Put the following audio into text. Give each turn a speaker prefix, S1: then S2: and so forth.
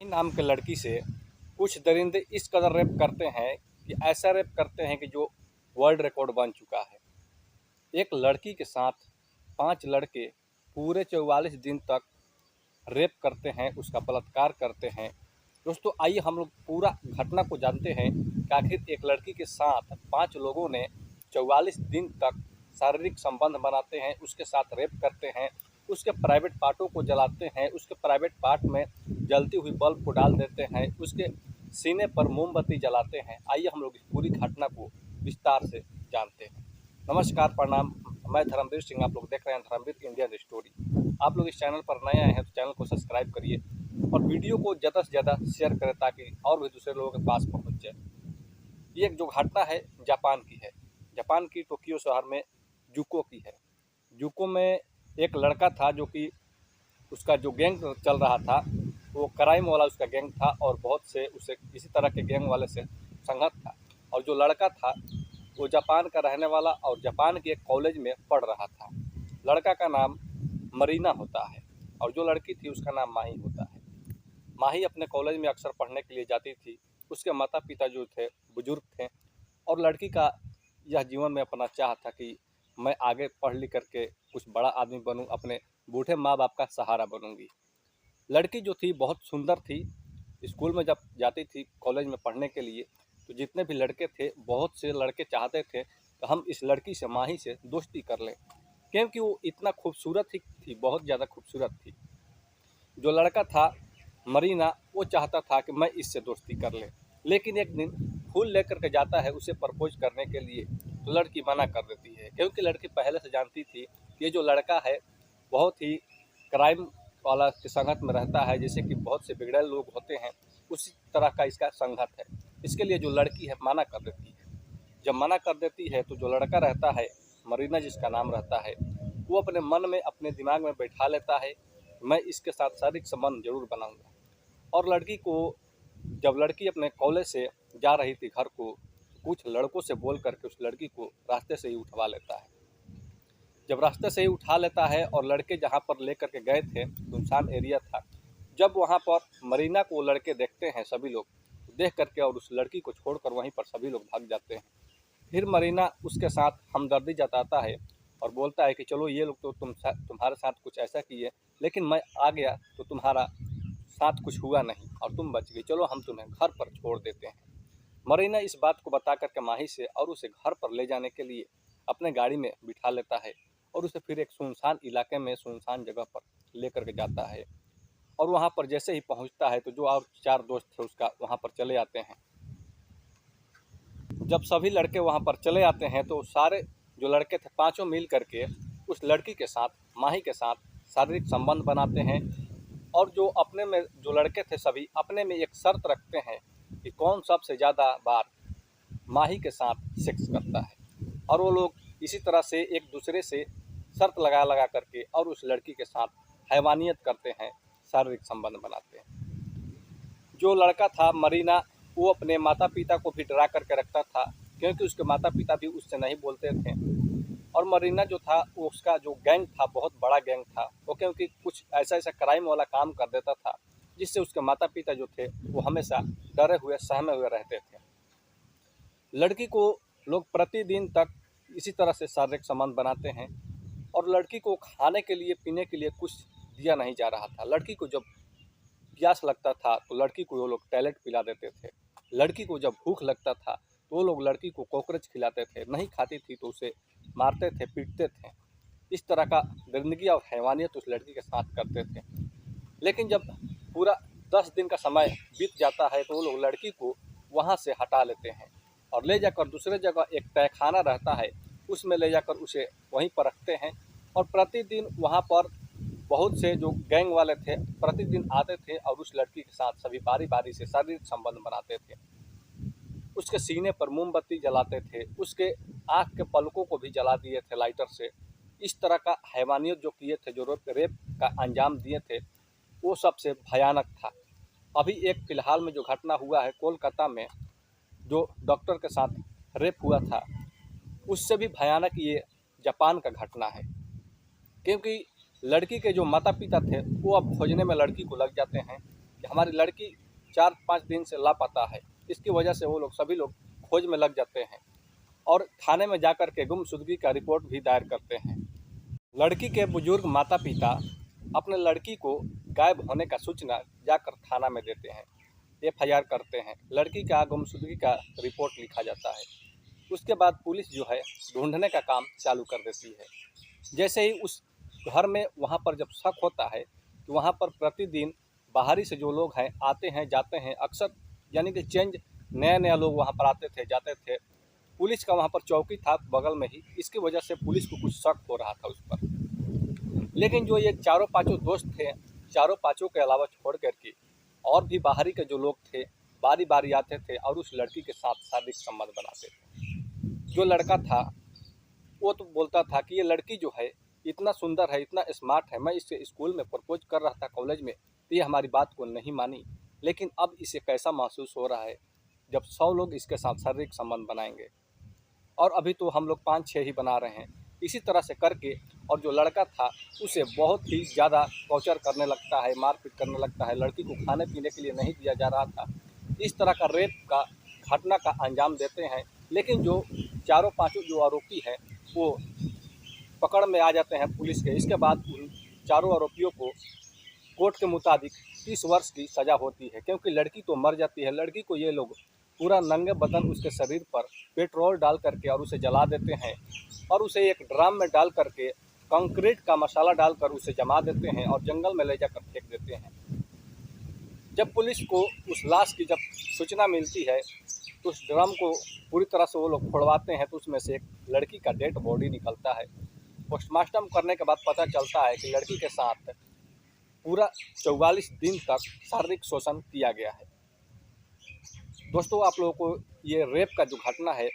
S1: नाम के लड़की से कुछ दरिंदे इस कदर रेप करते हैं कि ऐसा रेप करते हैं कि जो वर्ल्ड रिकॉर्ड बन चुका है। एक लड़की के साथ 5 लड़के पूरे 44 दिन तक रेप करते हैं, उसका बलात्कार करते हैं। दोस्तों आइए हम लोग पूरा घटना को जानते हैं कि आखिर एक लड़की के साथ 5 लोगों ने 44 दिन तक शारीरिक संबंध बनाते हैं, उसके साथ रेप करते हैं, उसके प्राइवेट पार्टों को जलाते हैं, उसके प्राइवेट पार्ट में जलती हुई बल्ब को डाल देते हैं, उसके सीने पर मोमबत्ती जलाते हैं। आइए हम लोग इस पूरी घटना को विस्तार से जानते हैं। नमस्कार, प्रणाम, मैं धर्मवीर सिंह। आप लोग देख रहे हैं धर्मवीर इंडियन स्टोरी। आप लोग इस चैनल पर नए आए हैं तो चैनल को सब्सक्राइब करिए और वीडियो को ज़्यादा से ज़्यादा शेयर करें ताकि और भी दूसरे लोगों के पास पहुंच जाए। ये जो घटना है जापान की है। जापान की टोक्यो शहर में जूको की है। जूको में एक लड़का था जो कि उसका जो गैंग चल रहा था वो क्राइम वाला उसका गैंग था और बहुत से उसे इसी तरह के गैंग वाले से संगत था। और जो लड़का था वो जापान का रहने वाला और जापान के एक कॉलेज में पढ़ रहा था। लड़का का नाम मरीना होता है और जो लड़की थी उसका नाम माही होता है। माही अपने कॉलेज में अक्सर पढ़ने के लिए जाती थी। उसके माता पिता जो थे बुजुर्ग थे और लड़की का यह जीवन में अपना चाह था कि मैं आगे पढ़ लिख करके कुछ बड़ा आदमी बनूं, अपने बूढ़े माँ बाप का सहारा बनूंगी। लड़की जो थी बहुत सुंदर थी। स्कूल में जब जाती थी कॉलेज में पढ़ने के लिए तो जितने भी लड़के थे, बहुत से लड़के चाहते थे कि हम इस लड़की से, माही से दोस्ती कर लें, क्योंकि वो इतना खूबसूरत ही थी, बहुत ज़्यादा खूबसूरत थी। जो लड़का था मरीना वो चाहता था कि मैं इससे दोस्ती कर लें, लेकिन एक दिन फूल लेकर के जाता है उसे प्रपोज करने के लिए तो लड़की मना कर देती है, क्योंकि लड़की पहले से जानती थी कि ये जो लड़का है बहुत ही क्राइम वाला की संगत में रहता है, जैसे कि बहुत से बिगड़ैल लोग होते हैं उसी तरह का इसका संगत है। इसके लिए जो लड़की है मना कर देती है। जब मना कर देती है तो जो लड़का रहता है, मरीना जिसका नाम रहता है, वो अपने मन में, अपने दिमाग में बैठा लेता है मैं इसके साथ शारीरिक संबंध जरूर बनाऊंगा। और लड़की को, जब लड़की अपने कॉलेज से जा रही थी घर को, कुछ लड़कों से बोल करके उस लड़की को रास्ते से ही उठवा लेता है। जब रास्ते से ही उठा लेता है और लड़के जहाँ पर लेकर के गए थे सुनसान एरिया था, जब वहाँ पर मरीना को लड़के देखते हैं सभी लोग, देख करके और उस लड़की को छोड़कर वहीं पर सभी लोग भाग जाते हैं। फिर मरीना उसके साथ हमदर्दी जताता है और बोलता है कि चलो ये लोग तो तुम्हारे साथ कुछ ऐसा किए, लेकिन मैं आ गया तो तुम्हारा साथ कुछ हुआ नहीं और तुम बच गई, चलो हम तुम्हें घर पर छोड़ देते हैं। मरीना इस बात को बता करके माही से और उसे घर पर ले जाने के लिए अपने गाड़ी में बिठा लेता है और उसे फिर एक सुनसान इलाके में, सुनसान जगह पर लेकर के जाता है। और वहाँ पर जैसे ही पहुँचता है तो जो और 4 दोस्त थे उसका वहाँ पर चले आते हैं। जब सभी लड़के वहाँ पर चले आते हैं तो सारे जो लड़के थे पांचों मिल करके उस लड़की के साथ, माही के साथ शारीरिक संबंध बनाते हैं। और जो अपने में जो लड़के थे सभी अपने में एक शर्त रखते हैं कि कौन सबसे ज़्यादा बार माही के साथ सेक्स करता है। और वो लोग इसी तरह से एक दूसरे से शर्त लगा लगा करके और उस लड़की के साथ हैवानियत करते हैं, शारीरिक संबंध बनाते हैं। जो लड़का था मरीना वो अपने माता पिता को भी डरा करके रखता था, क्योंकि उसके माता पिता भी उससे नहीं बोलते थे। और मरीना जो था वो, उसका जो गैंग था बहुत बड़ा गैंग था वो, क्योंकि कुछ ऐसा ऐसा क्राइम वाला काम कर देता था जिससे उसके माता पिता जो थे वो हमेशा डरे हुए, सहमे हुए रहते थे। लड़की को लोग प्रतिदिन तक इसी तरह से शारीरिक संबंध बनाते हैं और लड़की को खाने के लिए, पीने के लिए कुछ दिया नहीं जा रहा था। लड़की को जब प्यास लगता था तो लड़की को वो लोग टॉयलेट पिला देते थे। लड़की को जब भूख लगता था तो वो लोग लड़की को कॉकरोच खिलाते थे, नहीं खाती थी तो उसे मारते थे, पीटते थे। इस तरह का दरिंदगी और हैवानियत उस लड़की के साथ करते थे। लेकिन जब पूरा 10 दिन का समय बीत जाता है तो वो लोग लड़की को वहाँ से हटा लेते हैं और ले जाकर दूसरे जगह एक तहखाना रहता है उसमें ले जाकर उसे वहीं पर रखते हैं। और प्रतिदिन वहाँ पर बहुत से जो गैंग वाले थे प्रतिदिन आते थे और उस लड़की के साथ सभी बारी बारी से शारीरिक संबंध बनाते थे। उसके सीने पर मोमबत्ती जलाते थे, उसके आँख के पलकों को भी जला दिए थे लाइटर से। इस तरह का हैवानियत जो किए थे, जो रेप का अंजाम दिए थे, वो सबसे भयानक था। अभी एक फ़िलहाल में जो घटना हुआ है कोलकाता में, जो डॉक्टर के साथ रेप हुआ था, उससे भी भयानक ये जापान का घटना है। क्योंकि लड़की के जो माता पिता थे वो अब खोजने में लड़की को लग जाते हैं कि कि हमारी लड़की 4-5 दिन से लापता है। इसकी वजह से वो लोग सभी लोग खोज में लग जाते हैं और थाने में जाकर के गुमशुदगी का रिपोर्ट भी दायर करते हैं। लड़की के बुजुर्ग माता पिता अपने लड़की को गायब होने का सूचना जाकर थाना में देते हैं, एफआईआर करते हैं, लड़की का गुमशुदगी का रिपोर्ट लिखा जाता है। उसके बाद पुलिस जो है ढूंढने का काम चालू कर देती है। जैसे ही उस घर में वहाँ पर जब शक होता है तो वहाँ पर प्रतिदिन बाहरी से जो लोग हैं आते हैं जाते हैं, अक्सर यानी कि चेंज नया लोग वहाँ पर आते थे जाते थे। पुलिस का वहाँ पर चौकी था बगल में ही, इसकी वजह से पुलिस को कुछ शक हो रहा था उस पर। लेकिन जो ये चारों पांचों दोस्त थे, चारों पांचों के अलावा छोड़ करके और भी बाहरी के जो लोग थे बारी बारी आते थे और उस लड़की के साथ शारीरिक संबंध बनाते थे। जो लड़का था वो तो बोलता था कि ये लड़की जो है इतना सुंदर है, इतना स्मार्ट है, मैं इससे स्कूल में प्रपोज कर रहा था कॉलेज में, तो ये हमारी बात को नहीं मानी। लेकिन अब इसे कैसा महसूस हो रहा है जब 100 लोग इसके साथ शारीरिक संबंध बनाएंगे, और अभी तो हम लोग 5-6 ही बना रहे हैं। इसी तरह से करके और जो लड़का था उसे बहुत ही ज़्यादा टॉर्चर करने लगता है, मारपीट करने लगता है, लड़की को खाने पीने के लिए नहीं दिया जा रहा था। इस तरह का रेप का घटना का अंजाम देते हैं। लेकिन जो चारों पांचों जो आरोपी हैं वो पकड़ में आ जाते हैं पुलिस के। इसके बाद उन चारों आरोपियों को कोर्ट के मुताबिक 30 वर्ष की सज़ा होती है, क्योंकि लड़की तो मर जाती है। लड़की को ये लोग पूरा नंगे बदन उसके शरीर पर पेट्रोल डाल करके और उसे जला देते हैं और उसे एक ड्रम में डाल करके कंक्रीट का मसाला डालकर उसे जमा देते हैं और जंगल में ले जाकर फेंक देते हैं। जब पुलिस को उस लाश की जब सूचना मिलती है तो उस ड्रम को पूरी तरह से वो लोग फोड़वाते हैं, तो उसमें से एक लड़की का डेड बॉडी निकलता है। पोस्टमार्टम करने के बाद पता चलता है कि लड़की के साथ पूरा 44 दिन तक शारीरिक शोषण किया गया है। दोस्तों, आप लोगों को ये रेप का जो घटना है